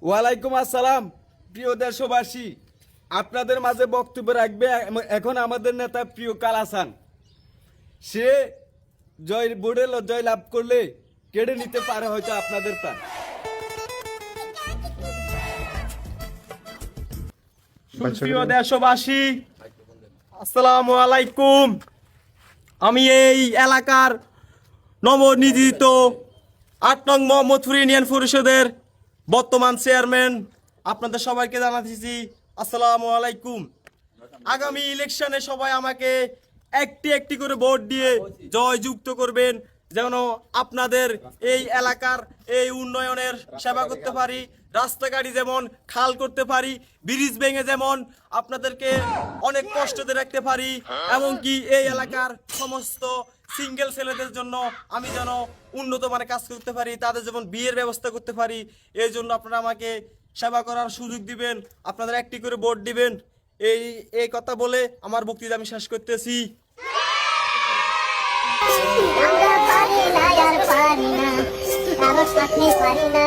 ওয়ালাইকুম আসসালাম। প্রিয় দেশবাসী, আপনাদের মাঝে বক্তব্য রাখবে এখন আমাদের নেতা প্রিয় কালাসান। সে বোর্ডে জয় লাভ করলে কেড়ে নিতে পারে হয়তো আপনাদের প্রাণ। প্রিয় দেশবাসী, আসসালামু আলাইকুম। আমি এই এলাকার নবনির্বাচিত ৮ নং মোহাম্মদপুর ইউনিয়ন পরিষদের বর্তমান চেয়ারম্যান আপনাদের সবাইকে জানাতেছি আসসালামু আলাইকুম। আগামী ইলেকশনে সবাই আমাকে একটি একটি করে ভোট দিয়ে জয়যুক্ত করবেন, যেন আপনাদের এই এলাকার এই উন্নয়নের সেবা করতে পারি। রাস্তাঘাটি যেমন খাল করতে পারি, ব্রিজ ভেঙে যেমন আপনাদেরকে অনেক কষ্টতে রাখতে পারি, এমনকি এই এলাকার সমস্ত সিঙ্গেল ছেলেদের জন্য আমি যেন উন্নত মানের কাজ করতে পারি, তাদের যেমন বিয়ের ব্যবস্থা করতে পারি। এই জন্য আপনারা আমাকে সেবা করার সুযোগ দিবেন, আপনারা একটি করে ভোট দিবেন। এই কথা বলে আমার বক্তৃতা আমি শেষ করতেছি। আমরা পারি না আর পারি না, কারো সাথে পারি না।